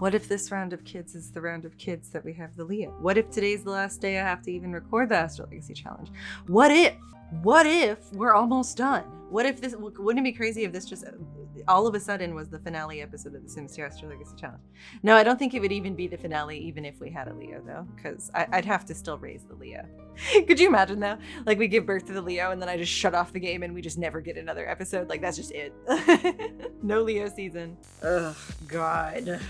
What if this round of kids is the round of kids that we have the Leo? What if today's the last day I have to even record the Astrolegacy challenge? What if we're almost done? What if this, wouldn't it be crazy if this just all of a sudden was the finale episode of the Sims 2 Astrolegacy challenge? No, I don't think it would even be the finale even if we had a Leo though, because I'd have to still raise the Leo. Could you imagine though? Like we give birth to the Leo and then I just shut off the game and we just never get another episode. Like that's just it. No Leo season. Ugh, God.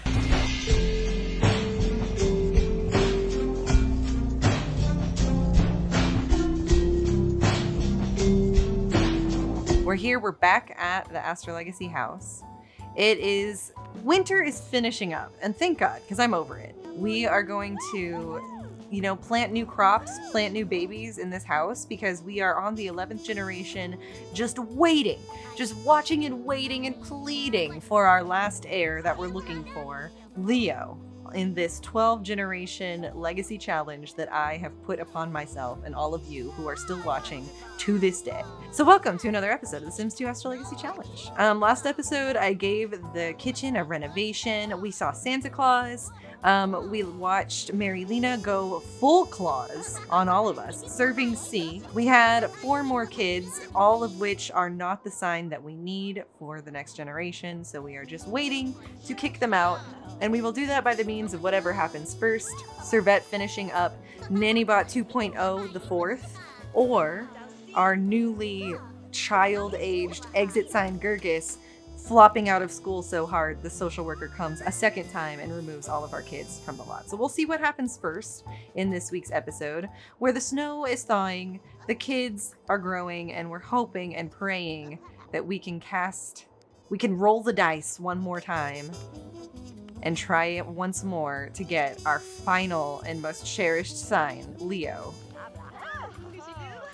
We're here, we're back at the Astrolegacy house. Winter is finishing up, and thank God, because I'm over it. We are going to, plant new crops, plant new babies in this house, because we are on the 11th generation, just waiting, just watching and waiting and pleading for our last heir that we're looking for, Leo, in this 12 generation legacy challenge that I have put upon myself and all of you who are still watching to this day. So welcome to another episode of the Sims 2 Astrolegacy Challenge. Last episode I gave the kitchen a renovation. We saw Santa Claus. We watched Marilena go full claws on all of us, serving C. We had 4 more kids, all of which are not the sign that we need for the next generation. So we are just waiting to kick them out. And we will do that by the means of whatever happens first. Servette finishing up Nannybot 2.0, the 4th, or our newly child-aged exit sign Gurgis flopping out of school so hard the social worker comes a second time and removes all of our kids from the lot. So we'll see what happens first in this week's episode, where the snow is thawing, the kids are growing, and we're hoping and praying that we can roll the dice one more time and try it once more to get our final and most cherished sign, Leo.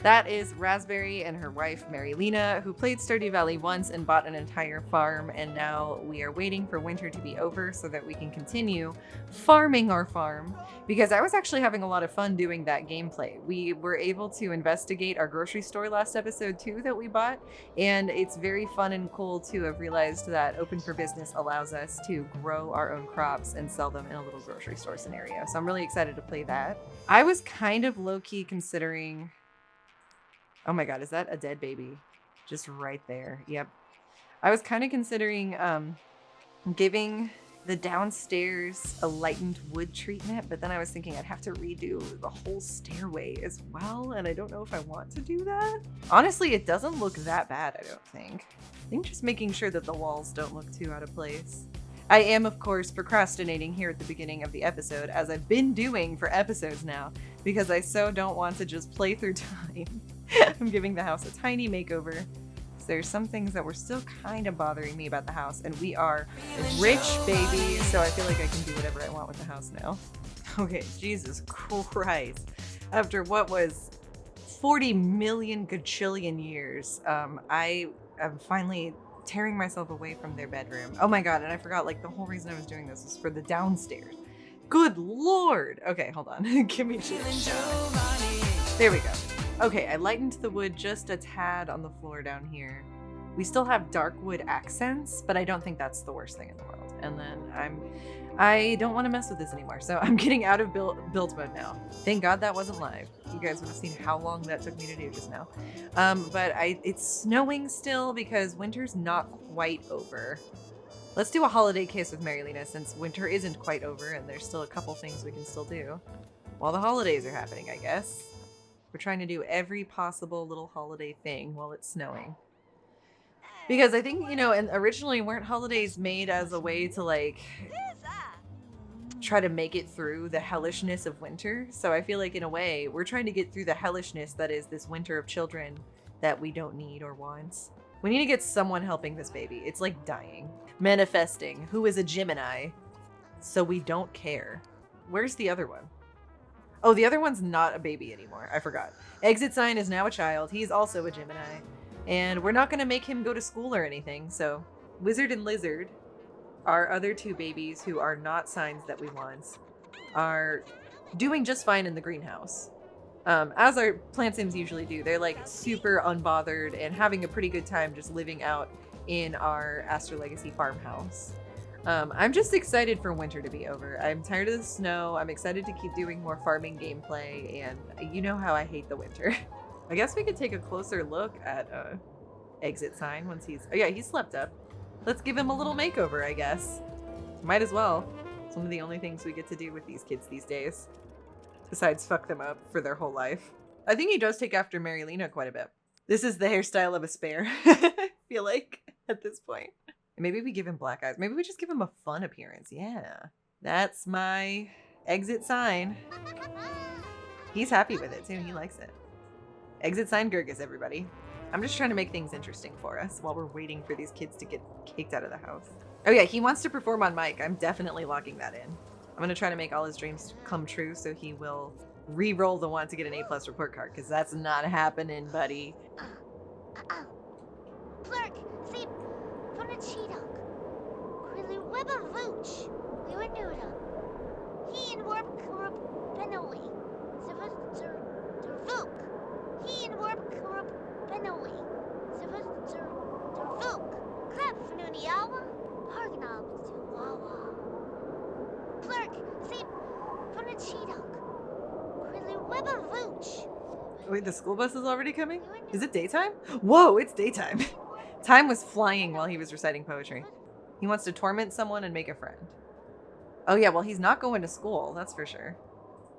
That is Raspberry and her wife, Marilena, who played Stardew Valley once and bought an entire farm, and now we are waiting for winter to be over so that we can continue farming our farm, because I was actually having a lot of fun doing that gameplay. We were able to investigate our grocery store last episode too that we bought, and it's very fun and cool to have realized that Open for Business allows us to grow our own crops and sell them in a little grocery store scenario. So I'm really excited to play that. I was kind of low-key considering... Oh my God, is that a dead baby? Just right there. Yep. I was kind of considering giving the downstairs a lightened wood treatment, but then I was thinking I'd have to redo the whole stairway as well, and I don't know if I want to do that. Honestly, it doesn't look that bad, I don't think. I think just making sure that the walls don't look too out of place. I am, of course, procrastinating here at the beginning of the episode, as I've been doing for episodes now, because I so don't want to just play through time. I'm giving the house a tiny makeover. So there's some things that were still kind of bothering me about the house, and we are rich, baby, so I feel like I can do whatever I want with the house now. Okay, Jesus Christ. After what was 40 million gajillion years, I am finally tearing myself away from their bedroom. Oh my God, and I forgot, like, the whole reason I was doing this was for the downstairs. Good Lord. Okay, hold on. Give me a shit. There we go. Okay, I lightened the wood just a tad on the floor down here. We still have dark wood accents, but I don't think that's the worst thing in the world. And then I don't want to mess with this anymore, so I'm getting out of build mode now. Thank God that wasn't live. You guys would have seen how long that took me to do just now. But it's snowing still because winter's not quite over. Let's do a holiday kiss with Marilena since winter isn't quite over and there's still a couple things we can still do while the holidays are happening, I guess. We're trying to do every possible little holiday thing while it's snowing. Because I think, and originally weren't holidays made as a way to, like, try to make it through the hellishness of winter? So I feel like, in a way, we're trying to get through the hellishness that is this winter of children that we don't need or want. We need to get someone helping this baby. It's like dying. Manifesting. Who is a Gemini? So we don't care. Where's the other one? Oh, the other one's not a baby anymore. I forgot. Exit sign is now a child. He's also a Gemini. And we're not going to make him go to school or anything. So Wizard and Lizard, our other 2 babies who are not signs that we want, are doing just fine in the greenhouse. As our plant sims usually do. They're like super unbothered and having a pretty good time just living out in our Astrolegacy farmhouse. I'm just excited for winter to be over. I'm tired of the snow. I'm excited to keep doing more farming gameplay, and you know how I hate the winter. I guess we could take a closer look at exit sign once he's... Oh yeah, he slept up. Let's give him a little makeover, I guess. Might as well. It's one of the only things we get to do with these kids these days. Besides fuck them up for their whole life. I think he does take after Marilena quite a bit. This is the hairstyle of a spare, I feel like, at this point. Maybe we give him black eyes. Maybe we just give him a fun appearance. Yeah. That's my exit sign. He's happy with it, too. He likes it. Exit sign Gurgis, everybody. I'm just trying to make things interesting for us while we're waiting for these kids to get kicked out of the house. Oh yeah, he wants to perform on mic. I'm definitely locking that in. I'm going to try to make all his dreams come true so he will re-roll the one to get an A+ report card, because that's not happening, buddy. Clerk, see, from a cheetah. Really web a vooch. We were noodle. He and warp corrupt Benoi. Sir Vuk. He and warp corrupt Benoi. Sir Vuk. Crap Fanuniawa. Hargnob to Wawa. Clerk, see, from a cheetah. Really web a vooch. Wait, the school bus is already coming? Is it daytime? Whoa, it's daytime. Time was flying while he was reciting poetry. He wants to torment someone and make a friend. Oh yeah, well he's not going to school, that's for sure.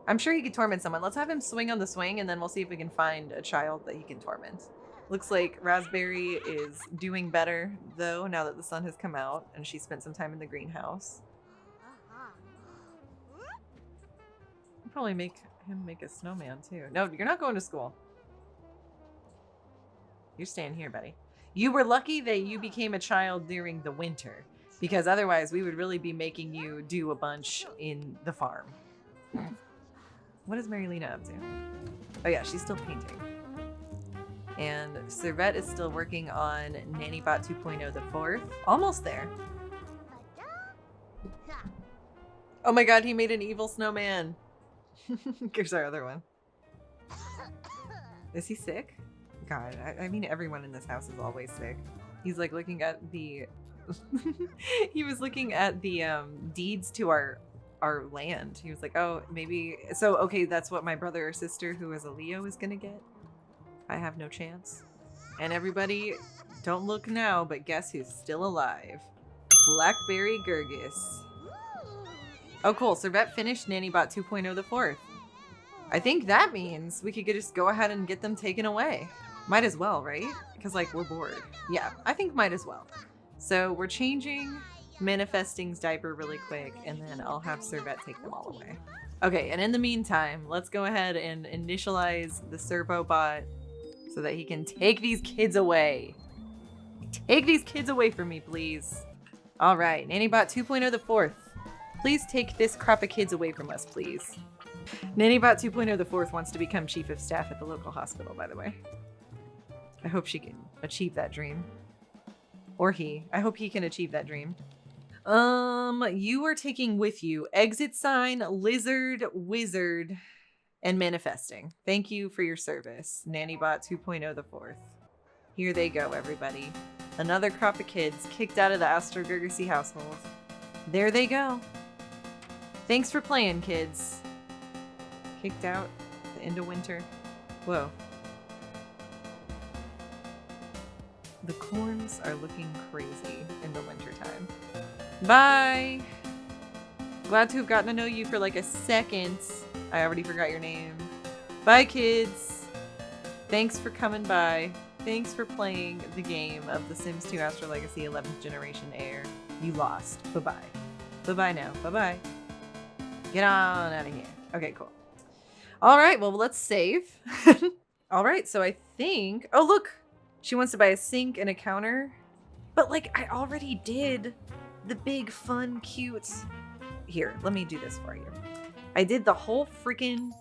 I'm sure he could torment someone. Let's have him swing on the swing and then we'll see if we can find a child that he can torment. Looks like Raspberry is doing better though, now that the sun has come out and she spent some time in the greenhouse. I'll probably make him make a snowman too. No, you're not going to school. You're staying here, buddy. You were lucky that you became a child during the winter, because otherwise we would really be making you do a bunch in the farm. What is Marilena up to? Oh yeah, she's still painting. And Servette is still working on NannyBot 2.0 the 4th. Almost there. Oh my god, he made an evil snowman. Here's our other one. Is he sick? God, I mean everyone in this house is always sick. He's like looking at the... he was looking at the deeds to our land. He was like, oh, maybe... So, okay, that's what my brother or sister who is a Leo is gonna get. I have no chance. And everybody, don't look now, but guess who's still alive? Blackberry Gurgis. Oh, cool. Servette finished NannyBot 2.0 the 4th. I think that means we could just go ahead and get them taken away. Might as well, right? Because, like, we're bored. Yeah, I think might as well. So we're changing Manifesting's diaper really quick, and then I'll have Servette take them all away. Okay, and in the meantime, let's go ahead and initialize the Servo bot so that he can take these kids away. Take these kids away from me, please. All right, NannyBot 2.0 the 4th. Please take this crop of kids away from us, please. NannyBot 2.0 the 4th wants to become chief of staff at the local hospital, by the way. I hope she can achieve that dream. Or he. I hope he can achieve that dream. You are taking with you exit sign, lizard, wizard, and manifesting. Thank you for your service, NannyBot 2.0 the 4th. Here they go, everybody. Another crop of kids kicked out of the Astrolegacy household. There they go. Thanks for playing, kids. Kicked out the end of winter. Whoa. The corns are looking crazy in the wintertime. Bye! Glad to have gotten to know you for like a second. I already forgot your name. Bye, kids! Thanks for coming by. Thanks for playing the game of The Sims 2 Astrolegacy 11th Generation Heir. You lost. Bye-bye. Bye-bye now. Bye-bye. Get on out of here. Okay, cool. All right, well, let's save. All right, so I think... Oh, look! She wants to buy a sink and a counter. But, like, I already did the big, fun, cute... Here, let me do this for you. I did the whole freaking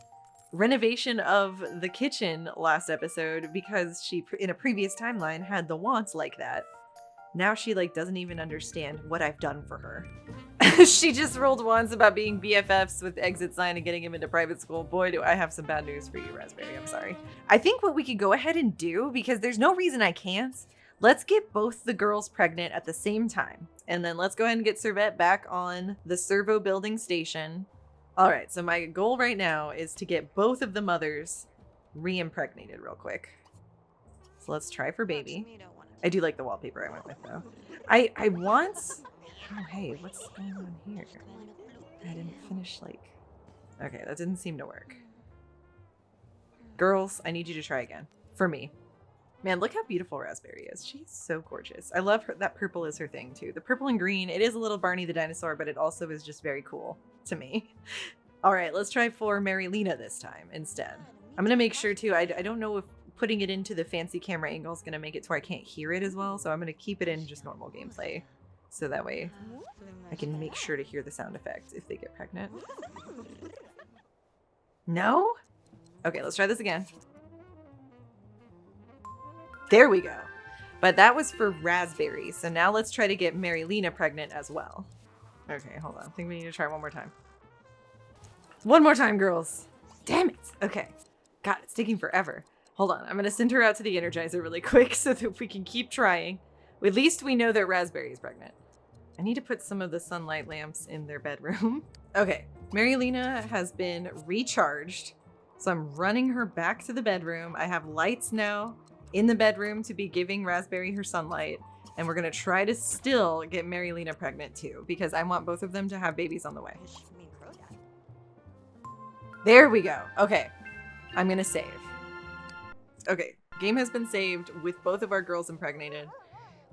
renovation of the kitchen last episode because she, in a previous timeline, had the wants like that. Now she, like, doesn't even understand what I've done for her. She just rolled once about being BFFs with Exit Sign and getting him into private school. Boy, do I have some bad news for you, Raspberry. I'm sorry. I think what we could go ahead and do, because there's no reason I can't, let's get both the girls pregnant at the same time. And then let's go ahead and get Servette back on the servo building station. All right, so my goal right now is to get both of the mothers re-impregnated real quick. So let's try for baby. I do like the wallpaper I went with though. I want... Oh, hey, what's going on here? I didn't finish like... Okay, that didn't seem to work. Girls, I need you to try again. For me. Man, look how beautiful Raspberry is. She's so gorgeous. I love her. That purple is her thing too. The purple and green, it is a little Barney the dinosaur, but it also is just very cool to me. All right, let's try for Marilena this time instead. I'm going to make sure too, I don't know if putting it into the fancy camera angle is going to make it to where I can't hear it as well. So I'm going to keep it in just normal gameplay. So that way I can make sure to hear the sound effect if they get pregnant. No? Okay, let's try this again. There we go. But that was for Raspberry. So now let's try to get Marilena pregnant as well. Okay, hold on. I think we need to try one more time. One more time, girls. Damn it. Okay. God, it's taking forever. Hold on. I'm going to send her out to the Energizer really quick so that we can keep trying. At least we know that Raspberry is pregnant. I need to put some of the sunlight lamps in their bedroom. Okay. Marilena has been recharged. So I'm running her back to the bedroom. I have lights now in the bedroom to be giving Raspberry her sunlight. And we're going to try to still get Marilena pregnant too, because I want both of them to have babies on the way. There we go. Okay. I'm going to save. Okay. Game has been saved with both of our girls impregnated.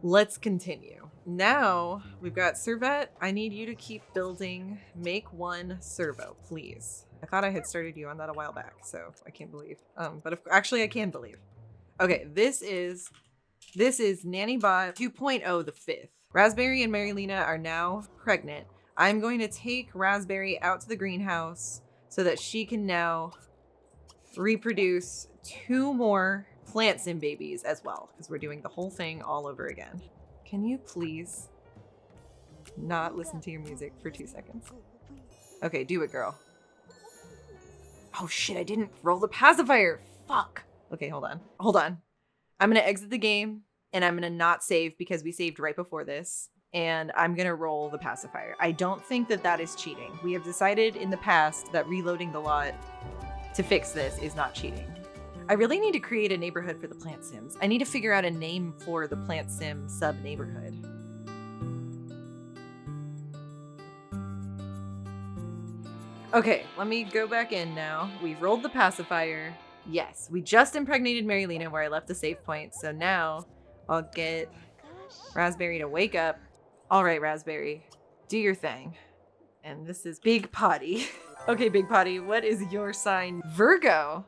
Let's continue. Now we've got Servette. I need you to keep building. Make one servo, please. I thought I had started you on that a while back, so I can't believe. Actually I can believe. Okay, this is Nanny Bot 2.0, the 5th. Raspberry and Marilena are now pregnant. I'm going to take Raspberry out to the greenhouse so that she can now reproduce 2 more plant sim babies as well, because we're doing the whole thing all over again. Can you please not listen to your music for 2 seconds? Okay, do it, girl. Oh shit, I didn't roll the pacifier. Fuck. Okay, hold on. Hold on. I'm going to exit the game and I'm going to not save because we saved right before this. And I'm going to roll the pacifier. I don't think that that is cheating. We have decided in the past that reloading the lot to fix this is not cheating. I really need to create a neighborhood for the plant sims. I need to figure out a name for the plant sim sub neighborhood. Okay, let me go back in now. We've rolled the pacifier. Yes, we just impregnated Marilena where I left the save point. So now I'll get Raspberry to wake up. All right, Raspberry, do your thing. And this is Big Potty. Okay, Big Potty, what is your sign? Virgo.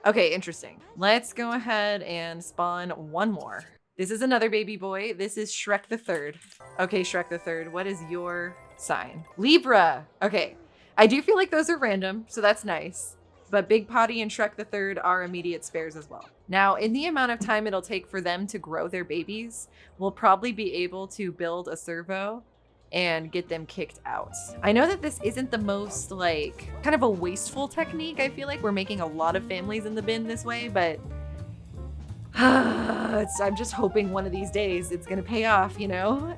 Okay, interesting. Let's go ahead and spawn one more. This is another baby boy. This is Shrek the Third. Okay, Shrek the Third, what is your sign? Libra. Okay, I do feel like those are random, so that's nice. But Big Potty and Shrek the Third are immediate spares as well. Now, in the amount of time it'll take for them to grow their babies, we'll probably be able to build a servo and get them kicked out. I know that this isn't the most, like, kind of a wasteful technique. I feel like we're making a lot of families in the bin this way, but I'm just hoping one of these days it's gonna pay off, you know?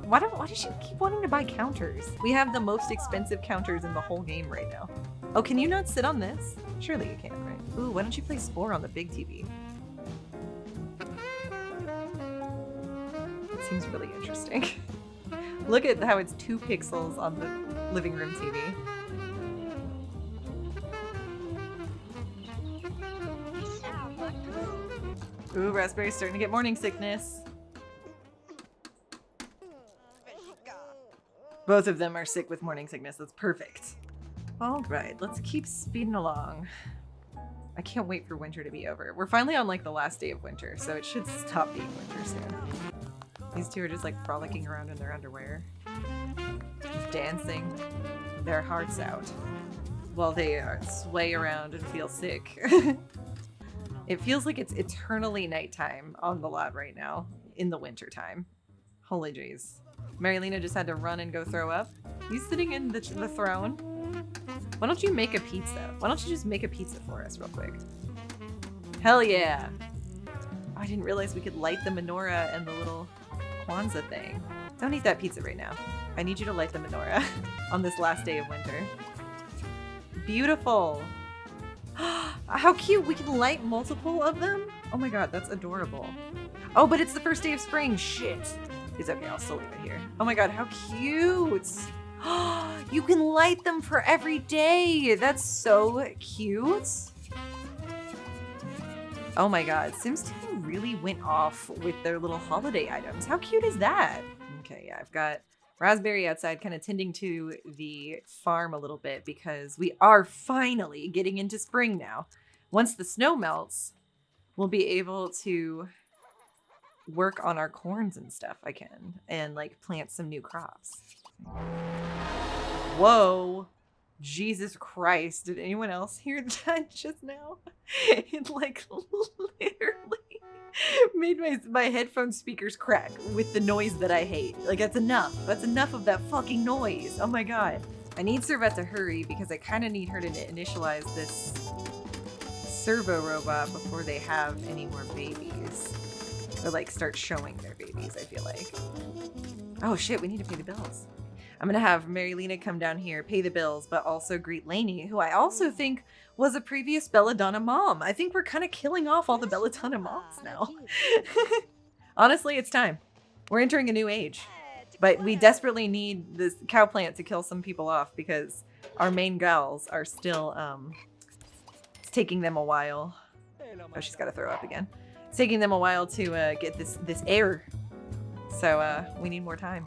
Why does she keep wanting to buy counters? We have the most expensive counters in the whole game right now. Oh, can you not sit on this? Surely you can, right? Ooh, why don't you play Spore on the big TV? It seems really interesting. Look at how it's 2 pixels on the living room TV. Ooh, Raspberry's starting to get morning sickness. Both of them are sick with morning sickness. That's perfect. All right, let's keep speeding along. I can't wait for winter to be over. We're finally on like the last day of winter, so it should stop being winter soon. These two are just like frolicking around in their underwear, just dancing their hearts out while they sway around and feel sick. It feels like it's eternally nighttime on the lot right now in the winter time. Holy jeez. Marilena just had to run and go throw up. He's sitting in the throne. Why don't you make a pizza? Why don't you just make a pizza for us real quick? Hell yeah. Oh, I didn't realize we could light the menorah and the little Kwanzaa thing. Don't eat that pizza right now. I need you to light the menorah on this last day of winter. Beautiful. How cute. We can light multiple of them. Oh my god, that's adorable. Oh, but it's the first day of spring. Shit. It's okay, I'll still leave it here. Oh my god, how cute. You can light them for every day. That's so cute. Oh my god, Sims 2 really went off with their little holiday items. How cute is that? Okay, yeah, I've got Raspberry outside kind of tending to the farm a little bit because we are finally getting into spring now. Once the snow melts, we'll be able to work on our corns and stuff again and like plant some new crops. Whoa. Jesus Christ. Did anyone else hear that just now? It like literally made my headphone speakers crack with the noise that I hate. Like that's enough. That's enough of that fucking noise. Oh my god. I need Servette to hurry because I kind of need her to initialize this servo robot before they have any more babies. Or like start showing their babies, I feel like. Oh shit, we need to pay the bills. I'm gonna have Marylina come down here, pay the bills, but also greet Lainey, who I also think was a previous Belladonna mom. I think we're kind of killing off all the Belladonna moms now. Honestly, it's time. We're entering a new age. But we desperately need this cow plant to kill some people off because our main gals are still, it's taking them a while. Oh, she's gotta throw up again. It's taking them a while to get this heir. So we need more time.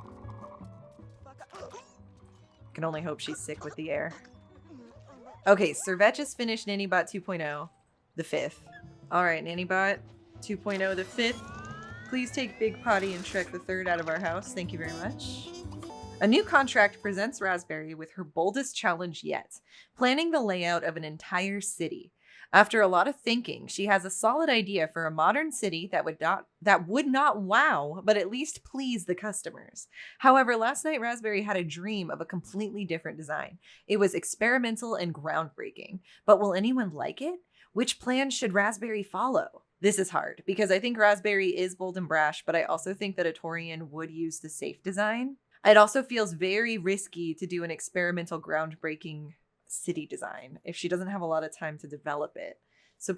Can only hope she's sick with the air. Okay, Servette just finished Nannybot 2.0, the 5th. All right, Nannybot 2.0, the 5th. Please take Big Potty and Shrek the 3rd out of our house. Thank you very much. A new contract presents Raspberry with her boldest challenge yet, planning the layout of an entire city. After a lot of thinking, she has a solid idea for a modern city that would not wow, but at least please the customers. However, last night Raspberry had a dream of a completely different design. It was experimental and groundbreaking. But will anyone like it? Which plan should Raspberry follow? This is hard because I think Raspberry is bold and brash, but I also think that a Taurean would use the safe design. It also feels very risky to do an experimental groundbreaking city design if she doesn't have a lot of time to develop it. So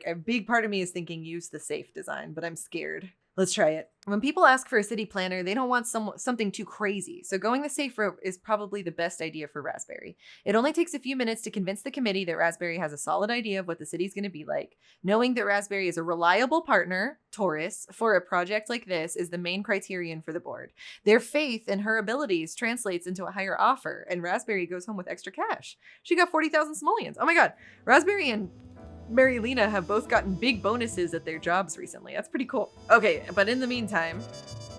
a big part of me is thinking use the safe design, but I'm scared. Let's try it. When people ask for a city planner, they don't want something too crazy. So going the safe route is probably the best idea for Raspberry. It only takes a few minutes to convince the committee that Raspberry has a solid idea of what the city's going to be like. Knowing that Raspberry is a reliable partner, Taurus, for a project like this is the main criterion for the board. Their faith in her abilities translates into a higher offer, and Raspberry goes home with extra cash. She got 40,000 simoleons. Oh my god. Raspberry and Marylina have both gotten big bonuses at their jobs recently. That's pretty cool. Okay, but in the meantime,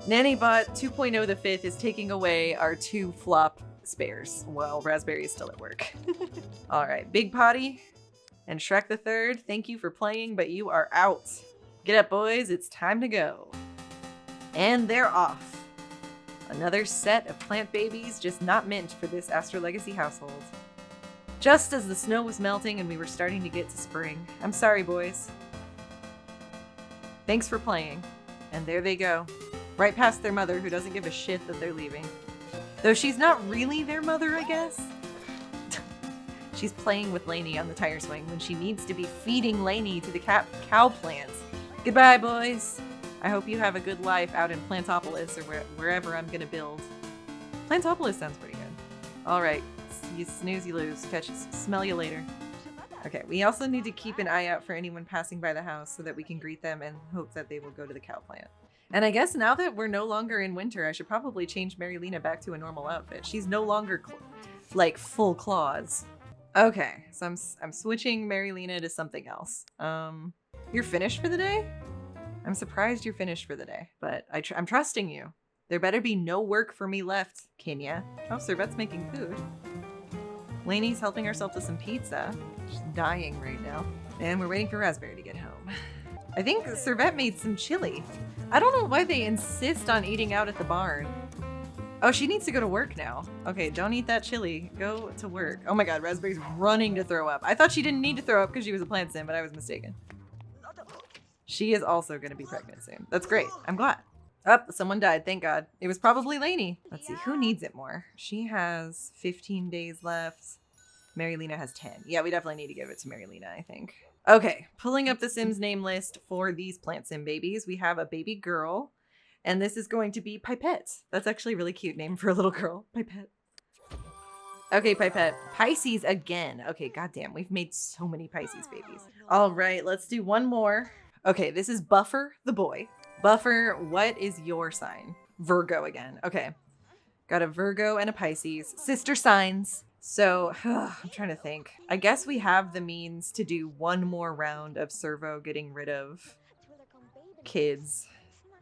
Nannybot 2.0 the 5th is taking away our 2 flop spares while Raspberry is still at work. All right, Big Potty and Shrek the 3rd, thank you for playing, but you are out. Get up, boys, it's time to go. And they're off. Another set of plant babies just not meant for this Astrolegacy household. Just as the snow was melting and we were starting to get to spring. I'm sorry, boys. Thanks for playing. And there they go. Right past their mother, who doesn't give a shit that they're leaving. Though she's not really their mother, I guess. She's playing with Lainey on the tire swing when she needs to be feeding Lainey to the cow plants. Goodbye, boys. I hope you have a good life out in Plantopolis or wherever I'm gonna build. Plantopolis sounds pretty good. All right. You snooze, you lose. Smell you later. Okay, we also need to keep an eye out for anyone passing by the house so that we can greet them and hope that they will go to the cow plant. And I guess now that we're no longer in winter, I should probably change Marylina back to a normal outfit. She's no longer like full claws. Okay, so I'm switching Marylina to something else. You're finished for the day? I'm surprised you're finished for the day, but I'm trusting you. There better be no work for me left, Kenya. Oh, Servette's making food. Lainey's helping herself to some pizza. She's dying right now. And we're waiting for Raspberry to get home. I think Servette made some chili. I don't know why they insist on eating out at the barn. Oh, she needs to go to work now. Okay, don't eat that chili. Go to work. Oh my god, Raspberry's running to throw up. I thought she didn't need to throw up because she was a plant sim, but I was mistaken. She is also going to be pregnant soon. That's great. I'm glad. Oh, someone died. Thank God. It was probably Lainey. Let's see. Who needs it more? She has 15 days left. Marilena has 10. Yeah, we definitely need to give it to Marilena, I think. Okay, pulling up the Sims name list for these plant sim babies. We have a baby girl, and this is going to be Pipette. That's actually a really cute name for a little girl. Pipette. Okay, Pipette. Pisces again. Okay, goddamn. We've made so many Pisces babies. All right, let's do one more. Okay, this is Buffer the boy. Buffer, what is your sign? Virgo again. Okay. Got a Virgo and a Pisces. Sister signs. So, I'm trying to think. I guess we have the means to do one more round of Servo getting rid of kids,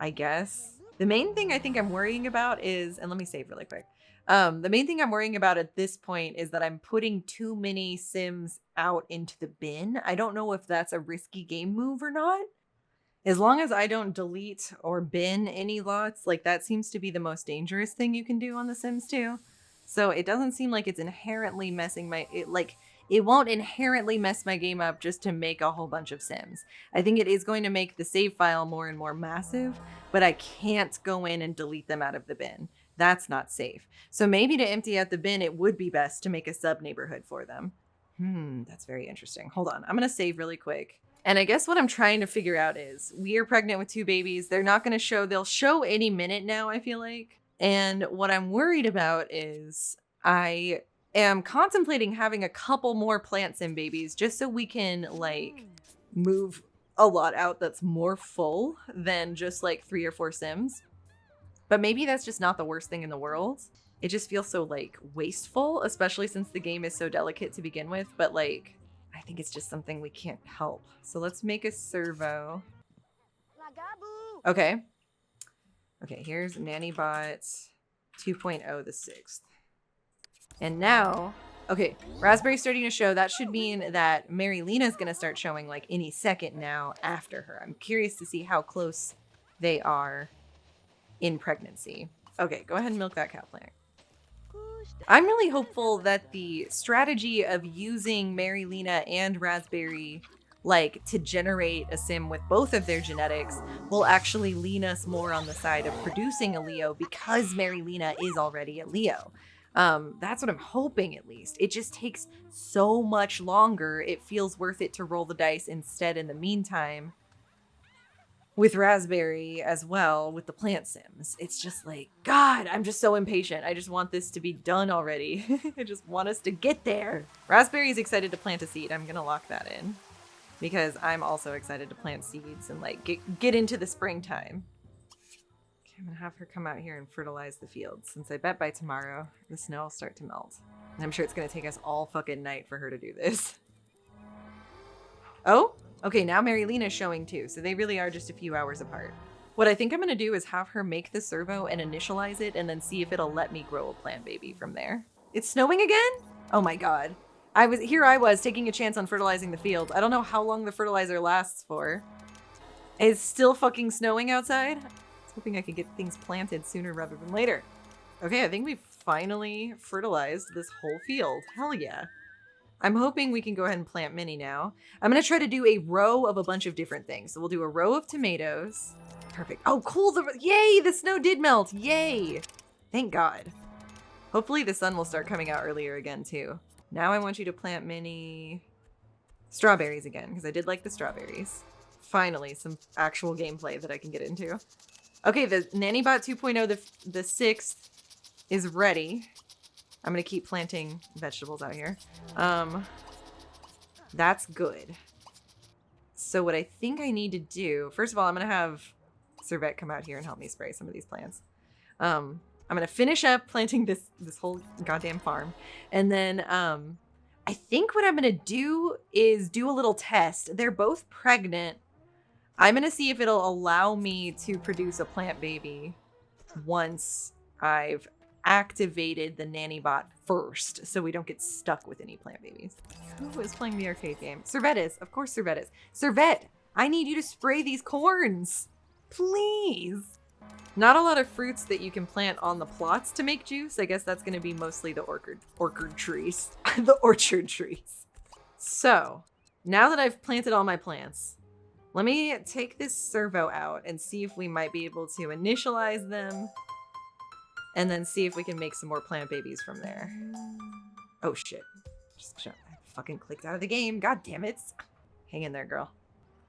I guess. The main thing I think I'm worrying about is, and let me save really quick. The main thing I'm worrying about at this point is that I'm putting too many Sims out into the bin. I don't know if that's a risky game move or not. As long as I don't delete or bin any lots, like that seems to be the most dangerous thing you can do on The Sims 2. So it doesn't seem like it's inherently messing it won't inherently mess my game up just to make a whole bunch of Sims. I think it is going to make the save file more and more massive, but I can't go in and delete them out of the bin. That's not safe. So maybe to empty out the bin, it would be best to make a sub neighborhood for them. That's very interesting. Hold on. I'm going to save really quick. And I guess what I'm trying to figure out is we are pregnant with 2 babies. They're not going to show. They'll show any minute now, I feel like. And what I'm worried about is I am contemplating having a couple more plant sim babies just so we can like move a lot out that's more full than just like 3 or 4 Sims. But maybe that's just not the worst thing in the world. It just feels so like wasteful, especially since the game is so delicate to begin with. But like, I think it's just something we can't help. So let's make a servo. Okay. Okay, here's NannyBot 2.0 the 6th. And now, okay, Raspberry's starting to show. That should mean that Marilena's going to start showing like any second now after her. I'm curious to see how close they are in pregnancy. Okay, go ahead and milk that cow plant. I'm really hopeful that the strategy of using Marilena and Raspberry like to generate a sim with both of their genetics will actually lean us more on the side of producing a Leo because Marilena is already a Leo. That's what I'm hoping, at least. It just takes so much longer. It feels worth it to roll the dice instead in the meantime with Raspberry as well with the plant sims. It's just like, God, I'm just so impatient. I just want this to be done already. I just want us to get there. Raspberry's excited to plant a seed. I'm gonna lock that in because I'm also excited to plant seeds and like get into the springtime. Okay, I'm gonna have her come out here and fertilize the fields since I bet by tomorrow the snow will start to melt. And I'm sure it's gonna take us all fucking night for her to do this. Oh, okay, now Marilena's showing too, so they really are just a few hours apart. What I think I'm gonna do is have her make the servo and initialize it and then see if it'll let me grow a plant baby from there. It's snowing again? Oh my God. I was taking a chance on fertilizing the field. I don't know how long the fertilizer lasts for. It's still fucking snowing outside. I was hoping I could get things planted sooner rather than later. Okay, I think we've finally fertilized this whole field. Hell yeah. I'm hoping we can go ahead and plant mini now. I'm going to try to do a row of a bunch of different things. So we'll do a row of tomatoes. Perfect. Oh, cool. Yay, the snow did melt. Yay. Thank God. Hopefully the sun will start coming out earlier again too. Now I want you to plant mini strawberries again because I did like the strawberries. Finally, some actual gameplay that I can get into. Okay, the NannyBot 2.0, the 6th is ready. I'm going to keep planting vegetables out here. That's good. So what I think I need to do, first of all, I'm going to have Servette come out here and help me spray some of these plants. I'm going to finish up planting this whole goddamn farm. And then I think what I'm going to do is do a little test. They're both pregnant. I'm going to see if it'll allow me to produce a plant baby once I've activated the NannyBot first so we don't get stuck with any plant babies. Who is playing the arcade game? Servette is. Of course Servette is. Servette, I need you to spray these corns. Please. Not a lot of fruits that you can plant on the plots to make juice. I guess that's going to be mostly the orchard trees. The orchard trees. So, now that I've planted all my plants, Let me take this servo out and see if we might be able to initialize them and then see if we can make some more plant babies from there. Oh shit. Just shut. I fucking clicked out of the game. God damn it. Hang in there, girl.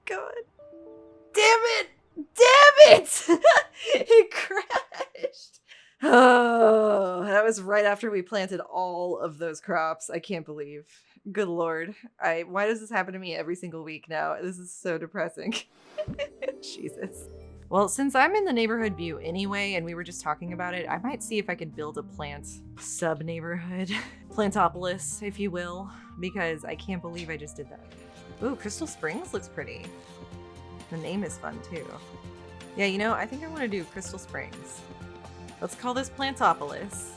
God. Damn it! Damn it! It crashed. Oh, that was right after we planted all of those crops. I can't believe. Good lord. Why does this happen to me every single week now? This is so depressing. Jesus. Well, since I'm in the neighborhood view anyway, and we were just talking about it, I might see if I could build a plant sub-neighborhood. Plantopolis, if you will, because I can't believe I just did that. Ooh, Crystal Springs looks pretty. The name is fun too. Yeah, you know, I think I want to do Crystal Springs. Let's call this Plantopolis.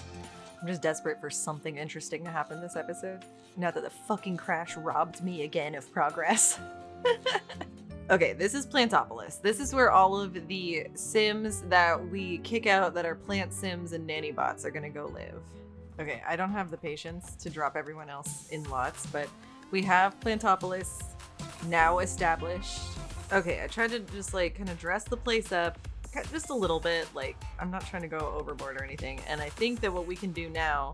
I'm just desperate for something interesting to happen this episode. Now that the fucking crash robbed me again of progress. Okay, this is Plantopolis. This is where all of the Sims that we kick out that are plant Sims and nanny bots are gonna go live. Okay, I don't have the patience to drop everyone else in lots, but we have Plantopolis now established. Okay, I tried to just like kind of dress the place up just a little bit. Like, I'm not trying to go overboard or anything. And I think that what we can do now,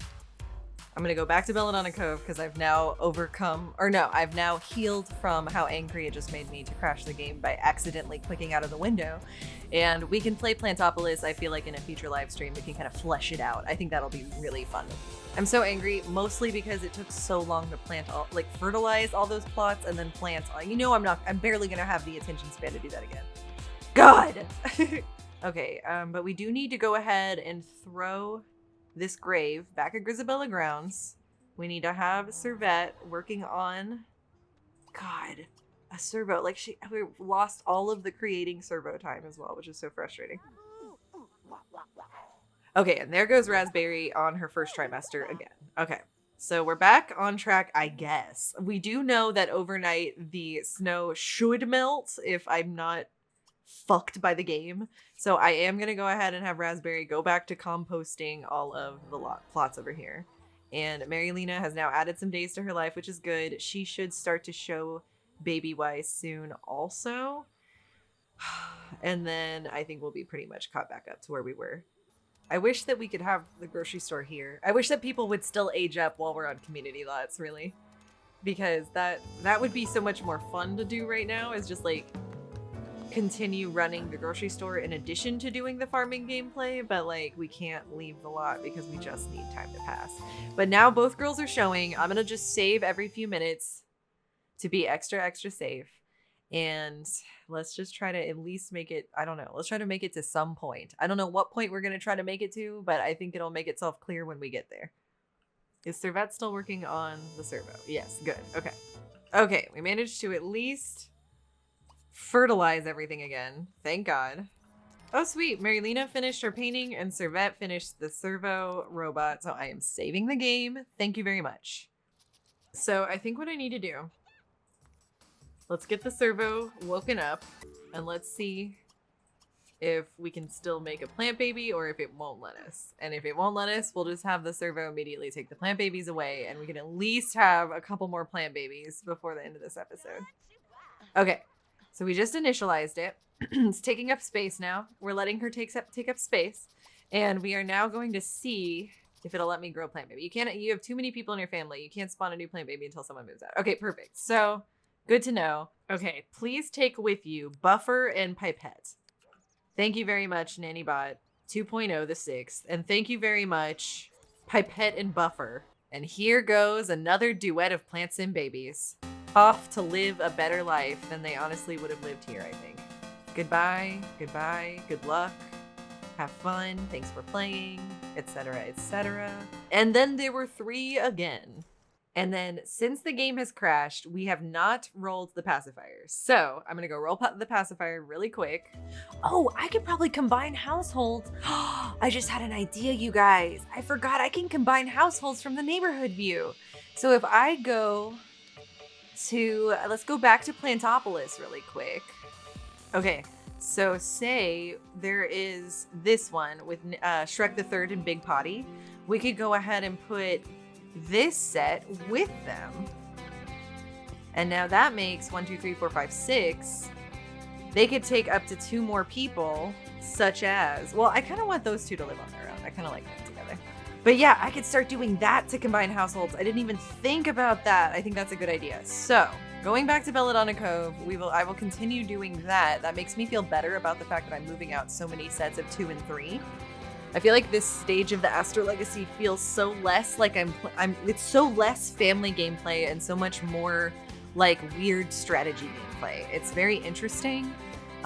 I'm gonna go back to Belladonna Cove because I've now I've now healed from how angry it just made me to crash the game by accidentally clicking out of the window. And we can play Plantopolis, I feel like in a future live stream, we can kind of flesh it out. I think that'll be really fun. I'm so angry, mostly because it took so long to fertilize all those plots and then plant. You know, I'm barely gonna have the attention span to do that again. God! Okay, but we do need to go ahead and throw this grave back at Grisabella Grounds. We need to have Servette working on, God, a servo. Like, we lost all of the creating servo time as well, which is so frustrating. Okay, and there goes Raspberry on her first trimester again. Okay, so we're back on track, I guess. We do know that overnight the snow should melt if I'm not fucked by the game. So I am going to go ahead and have Raspberry go back to composting all of the plots over here. And Marylina has now added some days to her life, which is good. She should start to show baby-wise soon also. And then I think we'll be pretty much caught back up to where we were. I wish that we could have the grocery store here. I wish that people would still age up while we're on community lots, really. Because that would be so much more fun to do right now, is just like continue running the grocery store in addition to doing the farming gameplay, but like we can't leave the lot because we just need time to pass. But now both girls are showing. I'm gonna just save every few minutes to be extra safe. And let's just try to at least make it, I don't know, let's try to make it to some point. I don't know what point we're going to try to make it to, but I think it'll make itself clear when we get there. Is Servette still working on the servo? Yes, good. Okay. Okay, we managed to at least fertilize everything again. Thank God. Oh, sweet. Marylina finished her painting and Servette finished the servo robot. So I am saving the game. Thank you very much. So I think what I need to do, let's get the servo woken up and let's see if we can still make a plant baby or if it won't let us. And if it won't let us, we'll just have the servo immediately take the plant babies away and we can at least have a couple more plant babies before the end of this episode. Okay, so we just initialized it. It's taking up space now. We're letting her take up space. And we are now going to see if it'll let me grow a plant baby. You have too many people in your family. You can't spawn a new plant baby until someone moves out. Okay, perfect. So good to know. Okay, please take with you Buffer and Pipette. Thank you very much, NannyBot 2.0 the 6th. And thank you very much, Pipette and Buffer. And here goes another duet of plant sim babies. Off to live a better life than they honestly would have lived here, I think. Goodbye, goodbye, good luck. Have fun, thanks for playing, etc., etc. And then there were 3 again. And then since the game has crashed, we have not rolled the pacifiers. So I'm gonna go roll the pacifier really quick. Oh, I could probably combine households. I just had an idea, you guys. I forgot I can combine households from the neighborhood view. So if I go to, let's go back to Plantopolis really quick. Okay, so say there is this one with Shrek the Third and Big Potty. We could go ahead and put this set with them. And now that makes 1, 2, 3, 4, 5, 6. they could take up to 2 more people, such as, well, I kind of want those 2 to live on their own. I kind of like them together. But yeah, I could start doing that to combine households. I didn't even think about that. I think that's a good idea. So going back to Belladonna Cove, I will continue doing that. That makes me feel better about the fact that I'm moving out so many sets of 2 and 3. I feel like this stage of the Astrolegacy feels so less like it's so less family gameplay and so much more like weird strategy gameplay. It's very interesting.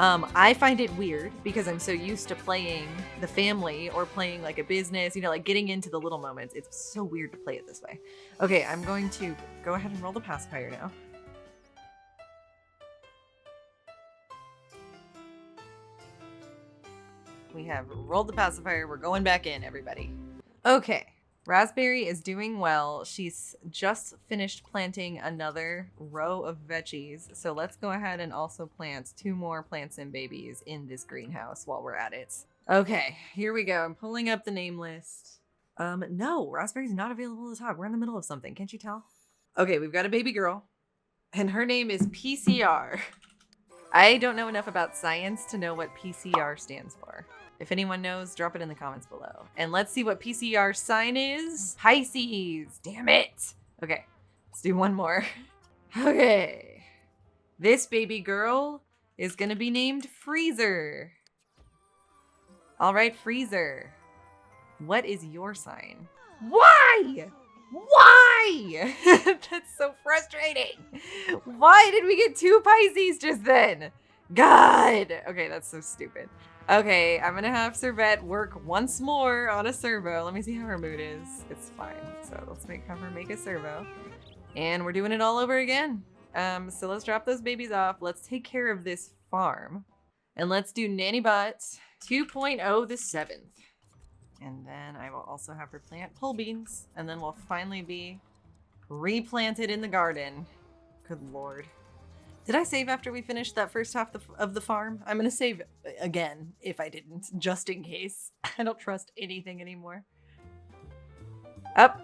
I find it weird because I'm so used to playing the family or playing like a business, you know, like getting into the little moments. It's so weird to play it this way. Okay, I'm going to go ahead and roll the pacifier now. We have rolled the pacifier. We're going back in, everybody. Okay. Raspberry is doing well. She's just finished planting another row of veggies. So let's go ahead and also plant 2 more plants and babies in this greenhouse while we're at it. Okay, here we go. I'm pulling up the name list. No, Raspberry's not available to talk. We're in the middle of something. Can't you tell? Okay, we've got a baby girl and her name is PCR. I don't know enough about science to know what PCR stands for. If anyone knows, drop it in the comments below. And let's see what PCR sign is. Pisces. Damn it. Okay, let's do one more. Okay. This baby girl is going to be named Freezer. All right, Freezer. What is your sign? Why? Why? That's so frustrating. Why did we get 2 Pisces just then? God. Okay, that's so stupid. Okay, I'm gonna have Servette work once more on a servo. Let me see how her mood is. It's fine. So let's have her make a servo. And we're doing it all over again. So let's drop those babies off. Let's take care of this farm. And let's do Nannybot 2.0 the 7th. And then I will also have her plant pole beans. And then we'll finally be replanted in the garden. Good Lord. Did I save after we finished that first half of the farm? I'm going to save again if I didn't, just in case. I don't trust anything anymore. Up.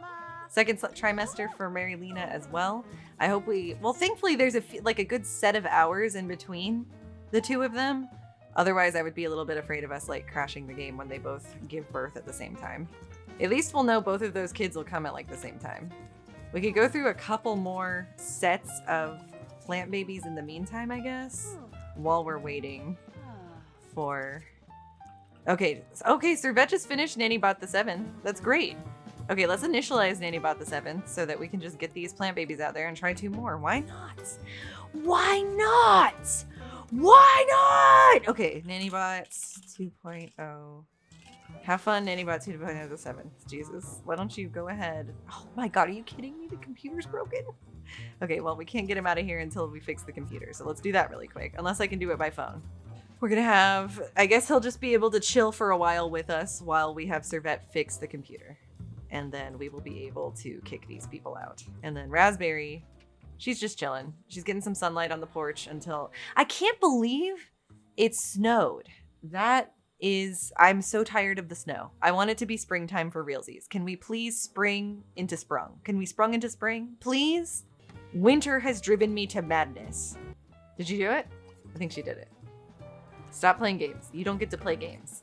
Second trimester for Marilena as well. I hope well, thankfully there's a good set of hours in between the 2 of them. Otherwise, I would be a little bit afraid of us like crashing the game when they both give birth at the same time. At least we'll know both of those kids will come at like the same time. We could go through a couple more sets of plant babies in the meantime, I guess, while we're waiting for... Okay, Servette just finished Nannybot the 7th. That's great. Okay, let's initialize Nannybot the 7th so that we can just get these plant babies out there and try 2 more. Why not? Why not? Why not? Okay, Nannybot 2.0. Have fun, Nannybot 2.0 the 7th. Jesus, why don't you go ahead? Oh my god, are you kidding me? The computer's broken. Okay, well, we can't get him out of here until we fix the computer, so let's do that really quick, unless I can do it by phone. We're gonna have... I guess he'll just be able to chill for a while with us while we have Servette fix the computer. And then we will be able to kick these people out. And then Raspberry, she's just chilling. She's getting some sunlight on the porch until... I can't believe it snowed. That is... I'm so tired of the snow. I want it to be springtime for realsies. Can we please spring into sprung? Can we sprung into spring? Please? Winter has driven me to madness. Did you do it? I think she did it. Stop playing games. You don't get to play games.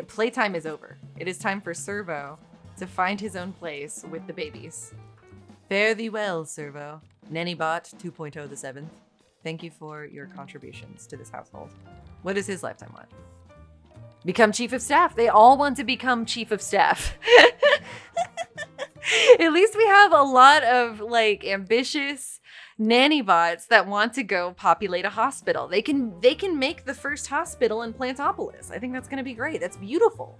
Playtime is over. It is time for Servo to find his own place with the babies. Fare thee well, Servo. Nannybot 2.0 the 7th. Thank you for your contributions to this household. What is his lifetime want? Become chief of staff. They all want to become chief of staff. At least we have a lot of like ambitious nannybots that want to go populate a hospital. They can make the first hospital in Plantopolis. I think that's going to be great. That's beautiful.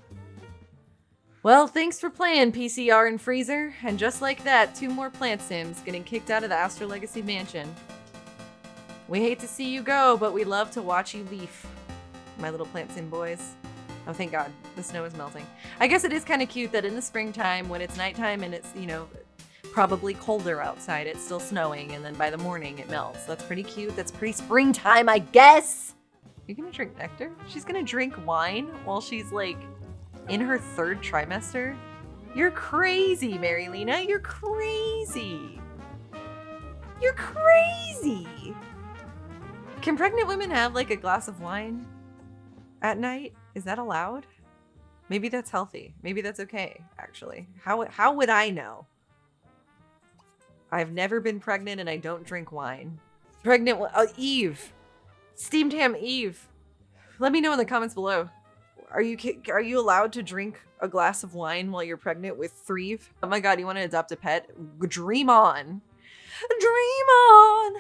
Well, thanks for playing, PCR and Freezer. And just like that, 2 more plant sims getting kicked out of the Astrolegacy mansion. We hate to see you go, but we love to watch you leave, my little plant sim boys. Oh, thank God, the snow is melting. I guess it is kind of cute that in the springtime, when it's nighttime and it's, you know, probably colder outside, it's still snowing, and then by the morning it melts. That's pretty cute. That's pretty springtime, I guess. You're gonna drink nectar? She's gonna drink wine while she's like in her 3rd trimester? You're crazy, Marilena. You're crazy. You're crazy. Can pregnant women have like a glass of wine at night? Is that allowed? Maybe that's healthy. Maybe that's okay, actually. How would I know? I've never been pregnant and I don't drink wine. Pregnant, Eve. Steamed ham Eve. Let me know in the comments below. Are you allowed to drink a glass of wine while you're pregnant with Threve? Oh my god, you want to adopt a pet? Dream on. Dream on.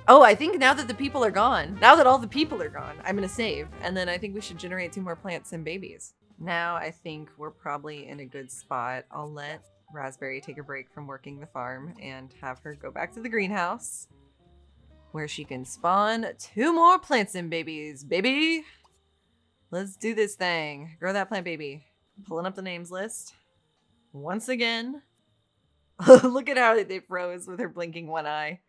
Oh, I think now that the people are gone, now that all the people are gone, I'm gonna save. And then I think we should generate 2 more plants and babies. Now I think we're probably in a good spot. I'll let Raspberry take a break from working the farm and have her go back to the greenhouse where she can spawn 2 more plants and babies, baby. Let's do this thing. Grow that plant, baby. Pulling up the names list. Once again. Look at how it froze with her blinking one eye.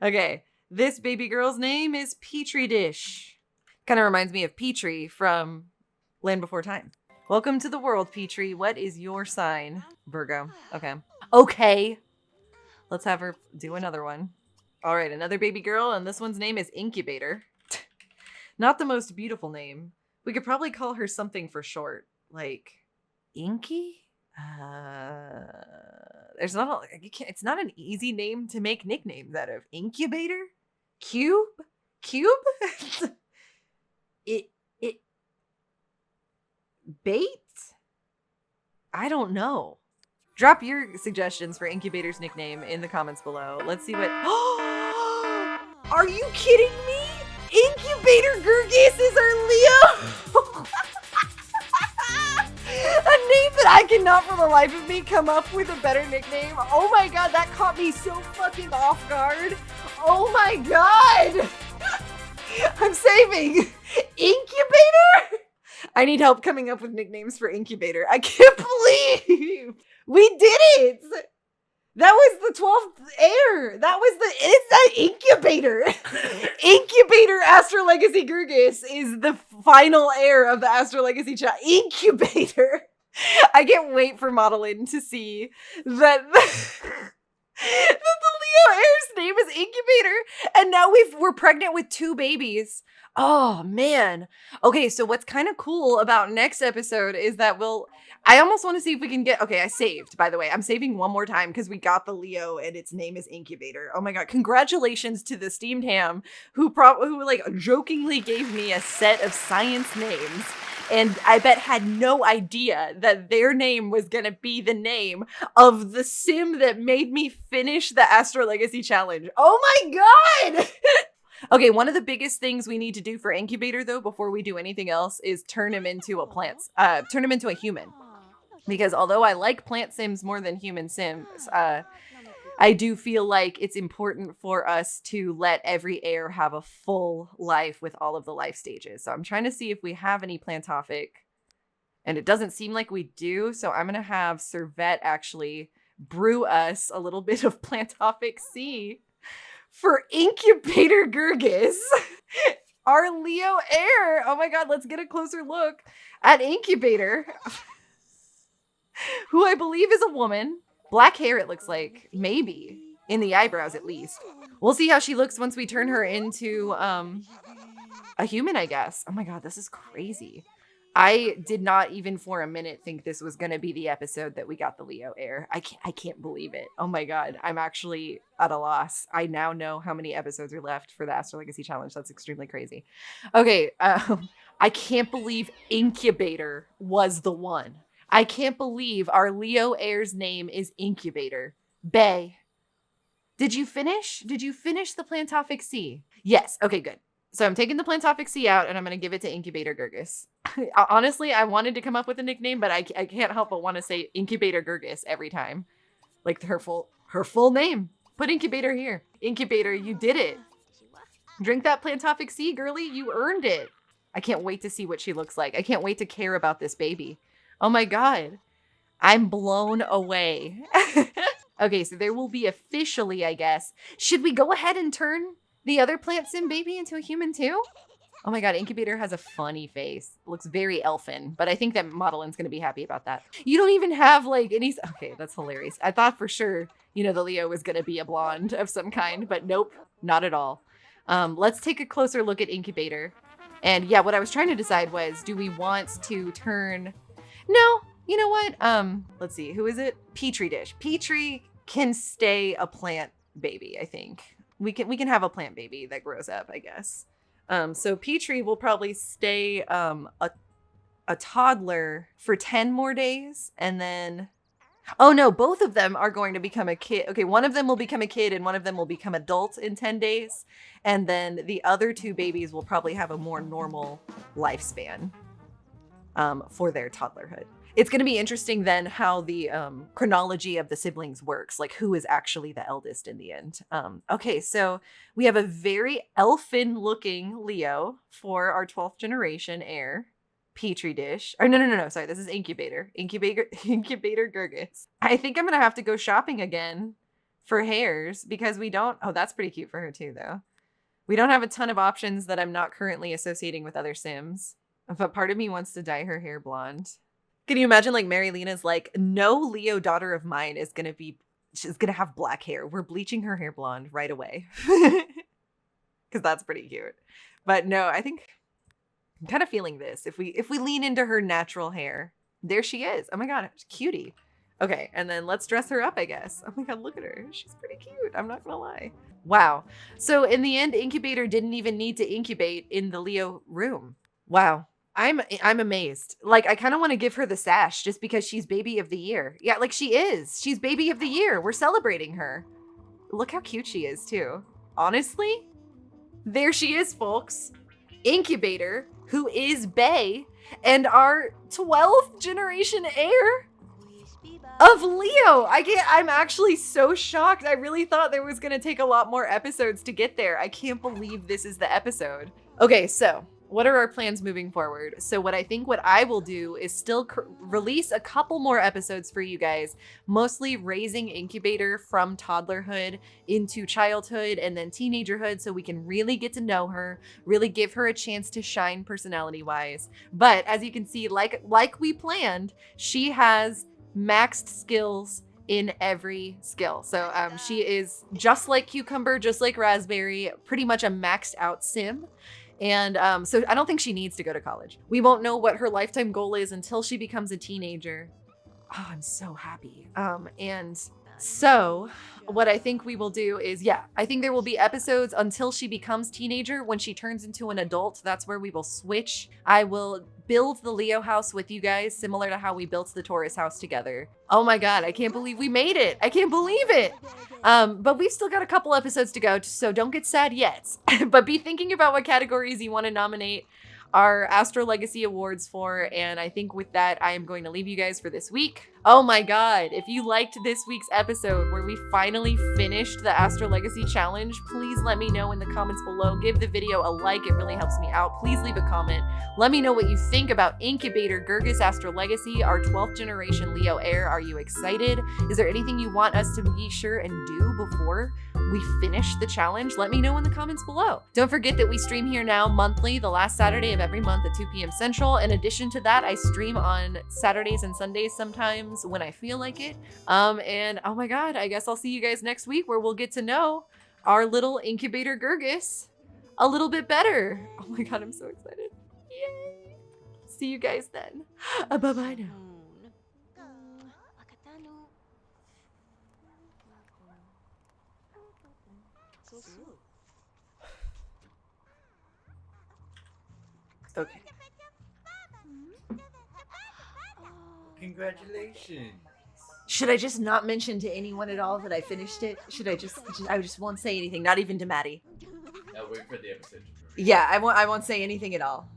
Okay, this baby girl's name is Petri Dish. Kind of reminds me of Petri from Land Before Time. Welcome to the world, Petri. What is your sign? Virgo. Okay. Okay. Let's have her do another one. All right, another baby girl, and this one's name is Incubator. Not the most beautiful name. We could probably call her something for short, like Inky? It's not an easy name to make nicknames out of. Incubator? Cube? Bait? I don't know. Drop your suggestions for Incubator's nickname in the comments below. Let's see what... Are you kidding me? Incubator Gurgis is our Leo! A name that I cannot for the life of me come up with a better nickname. Oh my god, that caught me so fucking off guard. Oh my god! I'm saving. Incubator? I need help coming up with nicknames for Incubator. I can't believe we did it. That was the 12th heir. It's that Incubator. Incubator Astrolegacy Gurgis is the final heir of the Astrolegacy child. Incubator. I can't wait for Modelin to see that the Leo heir's name is Incubator. And now we're pregnant with 2 babies. Oh, man. Okay, so what's kind of cool about next episode is that I almost want to see if we can get... Okay, I saved, by the way. I'm saving one more time because we got the Leo and its name is Incubator. Oh my god, congratulations to the Steamed Ham who like jokingly gave me a set of science names. And I bet had no idea that their name was going to be the name of the sim that made me finish the Astrolegacy challenge. Oh my god! Okay, one of the biggest things we need to do for Incubator, though, before we do anything else, is turn him into a human. Because although I like plant sims more than human sims, I do feel like it's important for us to let every heir have a full life with all of the life stages. So I'm trying to see if we have any Plantophic, and it doesn't seem like we do. So I'm going to have Servette actually brew us a little bit of Plantophic C for Incubator Gurgis, our Leo heir. Oh my god, let's get a closer look at Incubator, who I believe is a woman. Black hair, it looks like. Maybe. In the eyebrows, at least. We'll see how she looks once we turn her into a human, I guess. Oh my god, this is crazy. I did not even for a minute think this was going to be the episode that we got the Leo heir. I can't believe it. Oh my god, I'm actually at a loss. I now know how many episodes are left for the Astrolegacy challenge. That's extremely crazy. Okay, I can't believe Incubator was the one. I can't believe our Leo heir's name is Incubator. Bay, did you finish? Did you finish the Plantophic C? Yes. Okay, good. So I'm taking the Plantophic C out and I'm going to give it to Incubator Gurgis. Honestly, I wanted to come up with a nickname, but I can't help but want to say Incubator Gurgis every time. Like her full name. Put Incubator here. Incubator, you did it. Drink that Plantophic C, girly. You earned it. I can't wait to see what she looks like. I can't wait to care about this baby. Oh my god. I'm blown away. Okay, so there will be officially, I guess. Should we go ahead and turn the other plant sim baby into a human too? Oh my god, Incubator has a funny face. Looks very elfin, but I think that Modelin's gonna be happy about that. You don't even have like any... Okay, that's hilarious. I thought for sure, the Leo was gonna be a blonde of some kind, but nope, not at all. Let's take a closer look at incubator. And yeah, what I was trying to decide was, do we want to turn... No, you know what? Let's see, who is it? Petri dish. Petri can stay a plant baby, I think. We can have a plant baby that grows up, I guess. So Petri will probably stay a toddler for 10 more days, and then... Oh no, both of them are going to become a kid. Okay, one of them will become a kid and one of them will become adult in 10 days. And then the other two babies will probably have a more normal lifespan for their toddlerhood. It's going to be interesting then how the chronology of the siblings works, like who is actually the eldest in the end. Okay, so we have a very elfin looking Leo for our 12th generation heir. Petri dish. Or no. Sorry, this is incubator. Incubator Gurgis. I think I'm going to have to go shopping again for hairs because we don't... Oh, that's pretty cute for her too, though. We don't have a ton of options that I'm not currently associating with other Sims. But part of me wants to dye her hair blonde. Can you imagine like Mary Lena's like, no Leo daughter of mine is going to have black hair. We're bleaching her hair blonde right away. Because that's pretty cute. But no, I think... I'm kind of feeling this. If we lean into her natural hair, there she is. Oh my god, cutie. Okay, and then let's dress her up, I guess. Oh my god, look at her. She's pretty cute. I'm not gonna lie. Wow. So in the end, incubator didn't even need to incubate in the Leo room. Wow. I'm amazed. Like, I kind of want to give her the sash just because she's baby of the year. Yeah, like she is. She's baby of the year. We're celebrating her. Look how cute she is too. Honestly, there she is, folks. Incubator, who is bae, and our 12th generation heir of Leo. I'm actually so shocked. I really thought there was going to take a lot more episodes to get there. I can't believe this is the episode. Okay, so what are our plans moving forward? So what I will do is still release a couple more episodes for you guys, mostly raising incubator from toddlerhood into childhood and then teenagerhood, so we can really get to know her, really give her a chance to shine personality wise. But as you can see, like we planned, she has maxed skills in every skill. So she is just like Cucumber, just like Raspberry, pretty much a maxed out sim. And so I don't think she needs to go to college. We won't know what her lifetime goal is until she becomes a teenager. Oh, I'm so happy. And so what I think we will do is, I think there will be episodes until she becomes teenager. When she turns into an adult, that's where we will switch. I will build the Leo house with you guys, similar to how we built the Taurus house together. Oh my God, I can't believe we made it. I can't believe it. But we've still got a couple episodes to go, so don't get sad yet. But be thinking about what categories you want to nominate our Astrolegacy awards for, and I think with that, I am going to leave you guys for this week. Oh my God, if you liked this week's episode where we finally finished the Astrolegacy challenge, please let me know in the comments below. Give the video a like, it really helps me out. Please leave a comment. Let me know what you think about Incubator Gurgis Astrolegacy, our 12th generation Leo heir. Are you excited? Is there anything you want us to be sure and do before we finish the challenge? Let me know in the comments below. Don't forget that we stream here now monthly, the last Saturday of every month at 2 p.m. Central. In addition to that, I stream on Saturdays and Sundays sometimes when I feel like it. And oh my God, I guess I'll see you guys next week where we'll get to know our little Incubator Gurgis a little bit better. Oh my God, I'm so excited. Yay. See you guys then. Bye-bye now. Okay. Congratulations. Should I just not mention to anyone at all that I finished it? Should I I just won't say anything, not even to Maddie. I'll wait for the episode to Yeah, I won't say anything at all.